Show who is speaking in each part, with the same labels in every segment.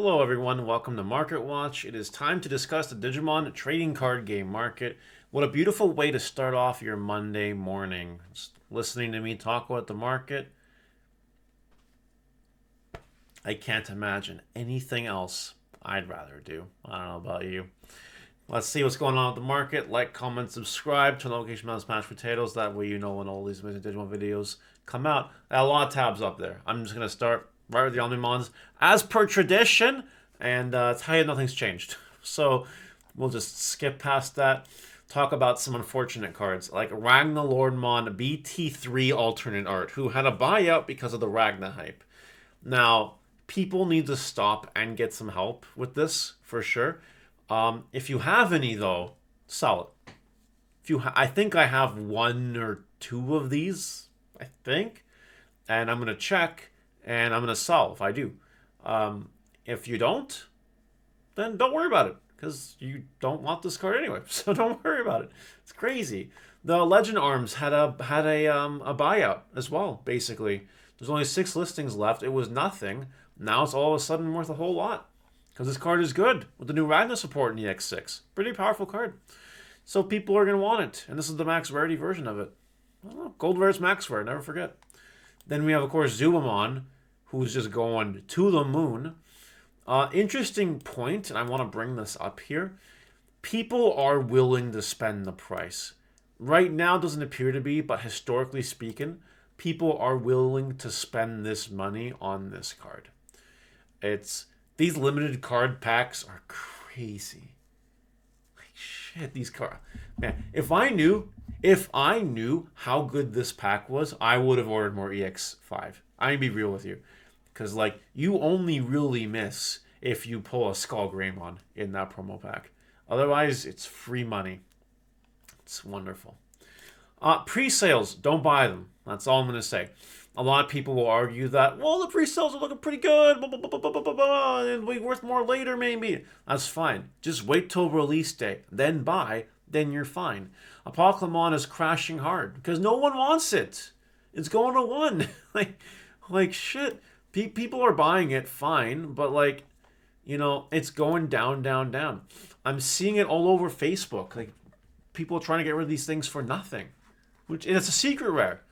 Speaker 1: Hello everyone, welcome to Market Watch. It is time to discuss the Digimon trading card game market. What a beautiful way to start off your Monday morning. Just listening to me talk about the market. I can't imagine anything else I'd rather do. I don't know about you. Let's see what's going on with the market. Like, comment, subscribe, turn notification bells, smash potatoes. That way you know when all these amazing Digimon videos come out. I have a lot of tabs up there. I'm just going to start right with the Omnimons as per tradition. And tell you nothing's changed. So we'll just skip past that. Talk about some unfortunate cards like Ragnarlordmon BT3 alternate art, who had a buyout because of the Ragna hype. Now, people need to stop and get some help with this for sure. If you have any though, sell it. I think I have one or two of these, I think, and I'm gonna check and I'm gonna sell if I do. If you don't, then don't worry about it because you don't want this card anyway. So don't worry about it. It's crazy. The Legend Arms had a buyout as well. Basically, there's only 6 listings left. It was nothing. Now it's all of a sudden worth a whole lot because this card is good with the new Ragna support in the X6. Pretty powerful card. So people are gonna want it, and this is the max rarity version of it. Oh, gold rare is max rare. Never forget. Then we have, of course, Zubamon, who's just going to the moon. Interesting point, and I want to bring this up here. People are willing to spend the price. Right now doesn't appear to be, but historically speaking, people are willing to spend this money on this card. These limited card packs are crazy. Like shit, these cards. Man, if I knew how good this pack was, I would have ordered more EX5. I'm gonna be real with you. Because, like, you only really miss if you pull a Skull Greymon in that promo pack. Otherwise, it's free money. It's wonderful. Pre-sales, don't buy them. That's all I'm going to say. A lot of people will argue that, well, the pre-sales are looking pretty good, blah, blah, blah, blah, blah, blah, blah, and it'll be worth more later, maybe. That's fine. Just wait till release day, then buy, then you're fine. Apocalypse is crashing hard because no one wants it. It's going to 1. like shit. People are buying it fine, but like, you know, it's going down, down, down. I'm seeing it all over Facebook. Like, people are trying to get rid of these things for nothing, and it's a secret rare.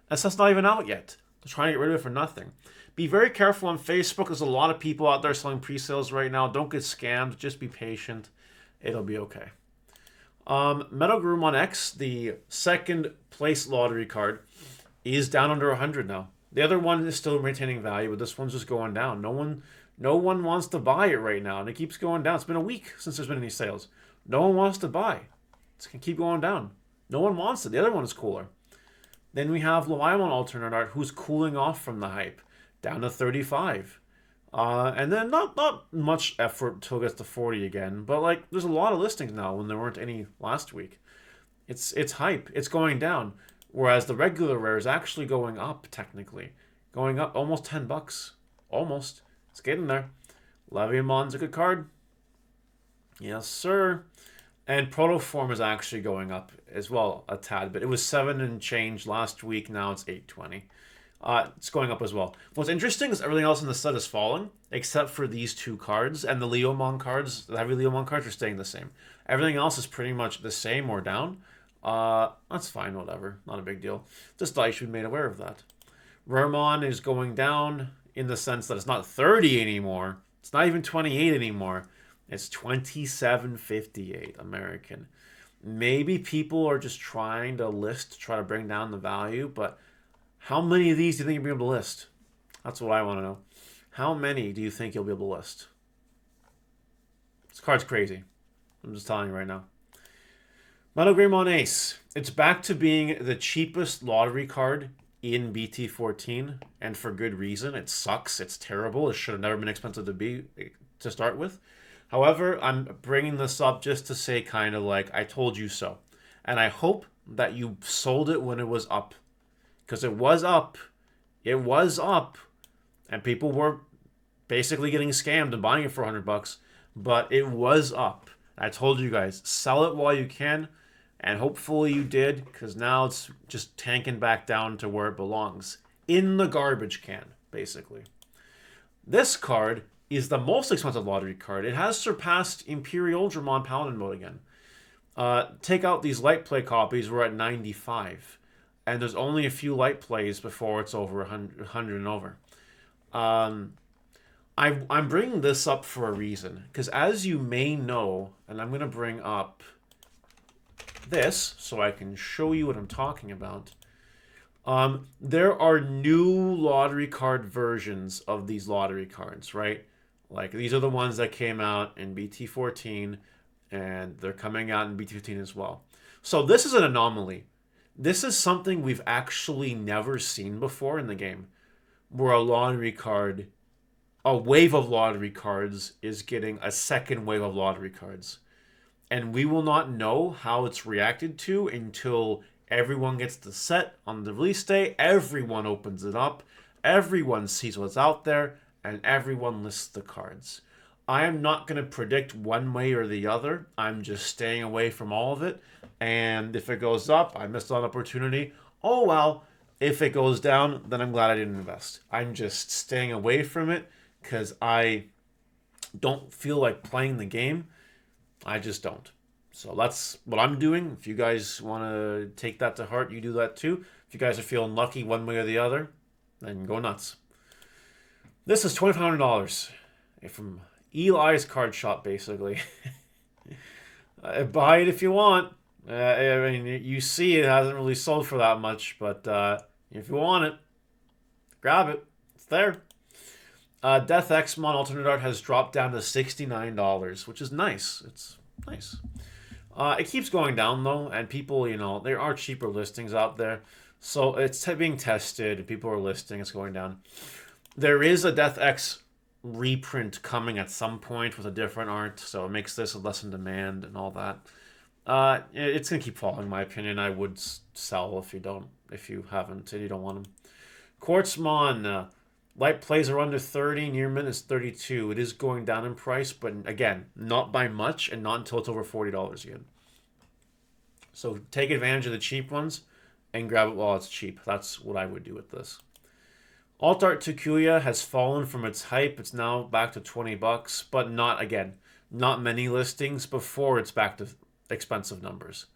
Speaker 1: That's not even out yet. They're trying to get rid of it for nothing. Be very careful on Facebook. There's a lot of people out there selling pre-sales right now. Don't get scammed. Just be patient. It'll be okay. Metal Gurumon X, the second place lottery card, is down under 100 now. The other one is still maintaining value, but this one's just going down. No one wants to buy it right now, and it keeps going down. It's been a week since there's been any sales. No one wants to buy. It's going to keep going down. No one wants it. The other one is cooler. Then we have Leviathan alternate art, who's cooling off from the hype, down to 35. And then not much effort until it gets to 40 again, but like there's a lot of listings now when there weren't any last week. It's hype. It's going down. Whereas the regular rare is actually going up, technically. Going up almost $10. Almost. It's getting there. Leviamon's a good card. Yes, sir. And Protoform is actually going up as well a tad bit. It was 7 and change last week. Now it's 820. It's going up as well. What's interesting is everything else in the set is falling, except for these 2 cards. And the Leomon cards, the heavy Leomon cards, are staying the same. Everything else is pretty much the same or down. That's fine, whatever. Not a big deal. Just thought you should be made aware of that. Vermon is going down in the sense that it's not 30 anymore. It's not even 28 anymore. It's 27.58 American. Maybe people are just trying to list to try to bring down the value, but how many of these do you think you'll be able to list? That's what I want to know. How many do you think you'll be able to list? This card's crazy. I'm just telling you right now. Metal Greymon Ace. It's back to being the cheapest lottery card in BT14, and for good reason. It sucks. It's terrible. It should have never been expensive to start with. However, I'm bringing this up just to say kind of like, I told you so. And I hope that you sold it when it was up. Because it was up. It was up. And people were basically getting scammed and buying it for $100. But it was up. I told you guys, sell it while you can. And hopefully you did, because now it's just tanking back down to where it belongs. In the garbage can, basically. This card is the most expensive lottery card. It has surpassed Imperial Dramon Paladin mode again. Take out these light play copies, we're at 95. And there's only a few light plays before it's over 100 and over. I'm bringing this up for a reason. Because as you may know, and I'm going to bring up this so I can show you what I'm talking about. There are new lottery card versions of these lottery cards, right? Like, these are the ones that came out in BT14, and they're coming out in BT15 as well. So this is an anomaly. This is something we've actually never seen before in the game, where a lottery card, a wave of lottery cards is getting a second wave of lottery cards. And we will not know how it's reacted to until everyone gets the set on the release day, everyone opens it up, everyone sees what's out there, and everyone lists the cards. I am not going to predict one way or the other. I'm just staying away from all of it. And if it goes up, I missed an opportunity. Oh well. If it goes down, then I'm glad I didn't invest. I'm just staying away from it because I don't feel like playing the game. I just don't. So that's what I'm doing. If you guys want to take that to heart, you do that too. If you guys are feeling lucky one way or the other, then go nuts. This is $2,500 from Eli's card shop, basically. Buy it if you want. I mean, you see it hasn't really sold for that much, but if you want it, grab it. It's there. Death Xmon alternate art has dropped down to $69, which is nice. It's nice. It keeps going down, though, and people, you know, there are cheaper listings out there. So it's being tested. People are listing. It's going down. There is a Death X reprint coming at some point with a different art, so it makes this less in demand and all that. It's gonna keep falling, in my opinion. I would sell if you haven't, and you don't want them. Quartzmon, light plays are under 30, near mint is 32. It is going down in price, but again, not by much, and not until it's over $40 again. So take advantage of the cheap ones and grab it while it's cheap. That's what I would do with this. Alt Art Takuya has fallen from its hype. It's now back to $20, but not many listings before it's back to expensive numbers.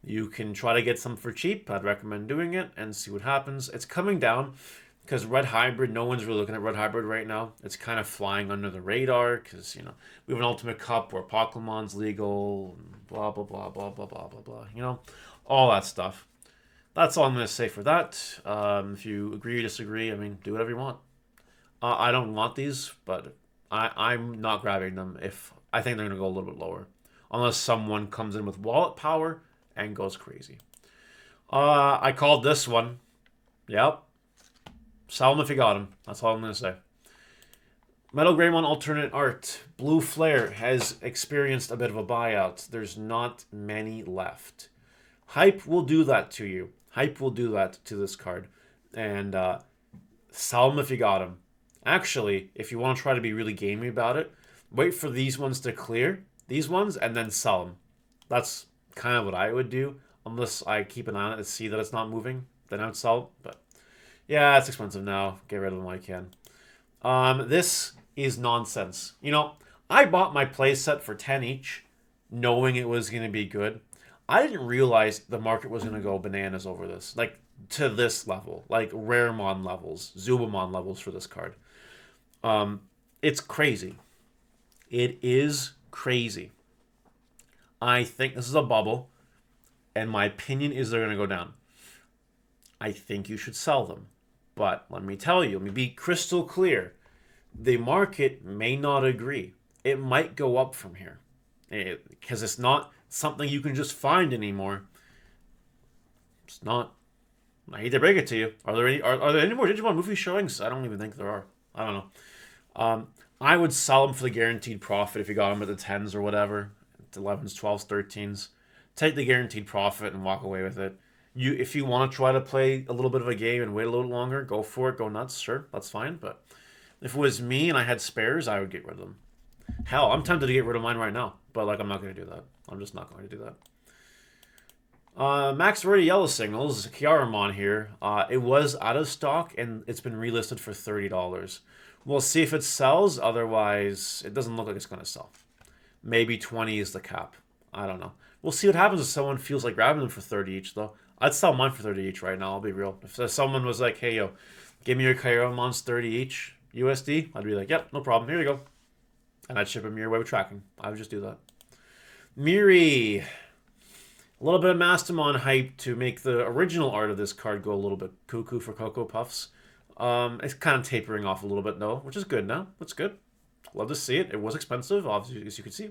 Speaker 1: You can try to get some for cheap. I'd recommend doing it and see what happens. It's coming down because Red Hybrid, no one's really looking at Red Hybrid right now. It's kind of flying under the radar because, you know, we have an Ultimate Cup where Pokemon's legal, blah, blah, blah, blah, blah, blah, blah, blah, you know, all that stuff. That's all I'm going to say for that. If you agree or disagree, I mean, do whatever you want. I don't want these, but I'm not grabbing them if I think they're going to go a little bit lower. Unless someone comes in with wallet power and goes crazy. I called this one. Yep. Sell them if you got them. That's all I'm going to say. Metal Greymon alternate art. Blue Flare has experienced a bit of a buyout. There's not many left. Hype will do that to you. Hype will do that to this card. And sell them if you got them. Actually, if you want to try to be really gamey about it, wait for these ones to clear. These ones, and then sell them. That's kind of what I would do. Unless I keep an eye on it and see that it's not moving. Then I would sell it. But yeah, it's expensive now. Get rid of them when I can. This is nonsense. You know, I bought my playset for 10 each, knowing it was going to be good. I didn't realize the market was going to go bananas over this. Like, to this level. Like, Raremon levels. Zubamon levels for this card. It's crazy. It is crazy. I think this is a bubble. And my opinion is they're going to go down. I think you should sell them. But let me tell you, let me be crystal clear. The market may not agree. It might go up from here. Because it's not something you can just find anymore. It's not. I hate to break it to you. Are there any more Digimon movie showings? I don't even think there are. I don't know. I would sell them for the guaranteed profit if you got them at the 10s or whatever. The 11s, 12s, 13s. Take the guaranteed profit and walk away with it. If you want to try to play a little bit of a game and wait a little longer, go for it, go nuts, sure, that's fine. But if it was me and I had spares, I would get rid of them. Hell, I'm tempted to get rid of mine right now, but like I'm not going to do that. I'm just not going to do that. Max Rarity Yellow Signals, Kiaramon here. It was out of stock and it's been relisted for $30. We'll see if it sells. Otherwise, it doesn't look like it's going to sell. Maybe 20 is the cap. I don't know. We'll see what happens if someone feels like grabbing them for 30 each, though. I'd sell mine for 30 each right now. I'll be real. If someone was like, hey, yo, give me your Kyuremons 30 each USD, I'd be like, yep, no problem. Here you go. And I'd ship them your way with tracking. I would just do that. Miri. A little bit of Mastamon hype to make the original art of this card go a little bit cuckoo for Cocoa Puffs. It's kind of tapering off a little bit, though, which is good now. That's good. Love to see it. It was expensive, obviously, as you can see.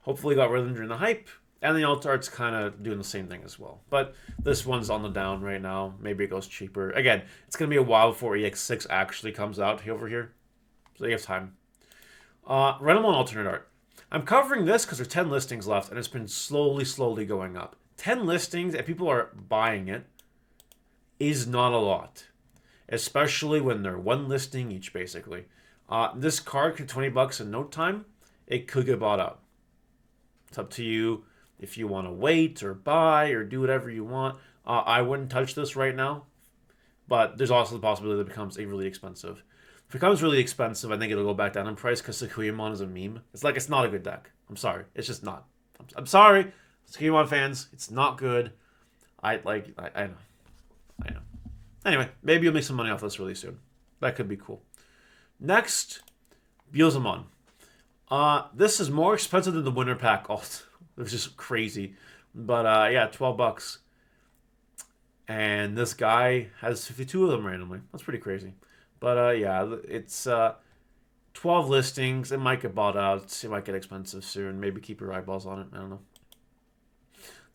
Speaker 1: Hopefully got rid of them during the hype. And the alt art's kind of doing the same thing as well. But this one's on the down right now. Maybe it goes cheaper. Again, it's going to be a while before EX6 actually comes out over here. So you have time. Renamon alternate art. I'm covering this because there's 10 listings left, and it's been slowly going up. 10 listings, and people are buying it, is not a lot. Especially when they're one listing each, basically. This card could $20 in no time. It could get bought out. It's up to you if you want to wait or buy or do whatever you want. I wouldn't touch this right now, but there's also the possibility that it becomes really expensive. If it becomes really expensive, I think it'll go back down in price because Sakuyamon is a meme. It's like, it's not a good deck. I'm sorry. It's just not. I'm sorry, Sakuyamon fans. It's not good. I know. Anyway, maybe you'll make some money off this really soon. That could be cool. Next, Bylzamon. This is more expensive than the winter pack alt. It's just crazy. But yeah, $12. And this guy has 52 of them randomly. That's pretty crazy. But yeah, it's 12 listings. It might get bought out. It might get expensive soon. Maybe keep your eyeballs on it. I don't know.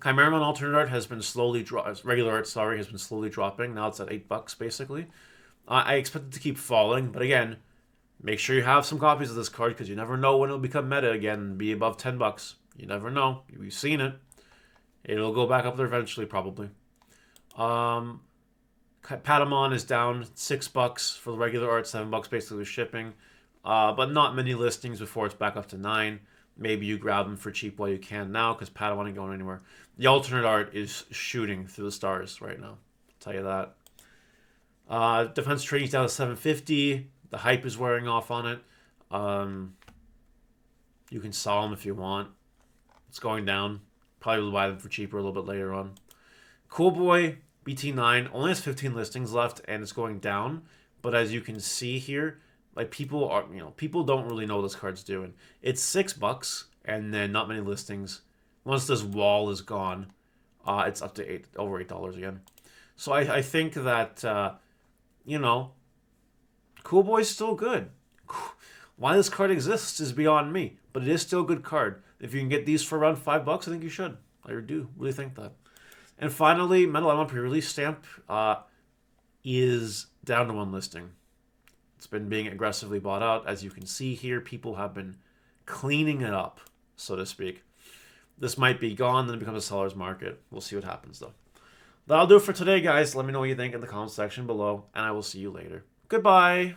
Speaker 1: Chimeramon alternate art has been slowly regular art, sorry, has been slowly dropping. Now it's at $8 basically. I expect it to keep falling, but again, make sure you have some copies of this card because you never know when it'll become meta again and be above $10. You never know. We've seen it. It'll go back up there eventually, probably. Patamon is down $6 for the regular art, $7 basically with shipping. But not many listings before it's back up to $9. Maybe you grab them for cheap while you can now because Patamon ain't going anywhere. The alternate art is shooting through the stars right now. I'll tell you that. Defense training's down to 750. The hype is wearing off on it. You can sell them if you want. It's going down. Probably will buy them for cheaper a little bit later on. Cool Boy BT9 only has 15 listings left and it's going down. But as you can see here, like people don't really know what this card's doing. It's $6 and then not many listings. Once this wall is gone, it's up to over $8 again. So I think that Cool Boy's still good. Why this card exists is beyond me, but it is still a good card. If you can get these for around $5, I think you should. I do really think that. And finally, Metal Emon pre-release stamp is down to one listing. It's been being aggressively bought out. As you can see here, people have been cleaning it up, so to speak. This might be gone, then it becomes a seller's market. We'll see what happens, though. That'll do it for today, guys. Let me know what you think in the comment section below, and I will see you later. Goodbye!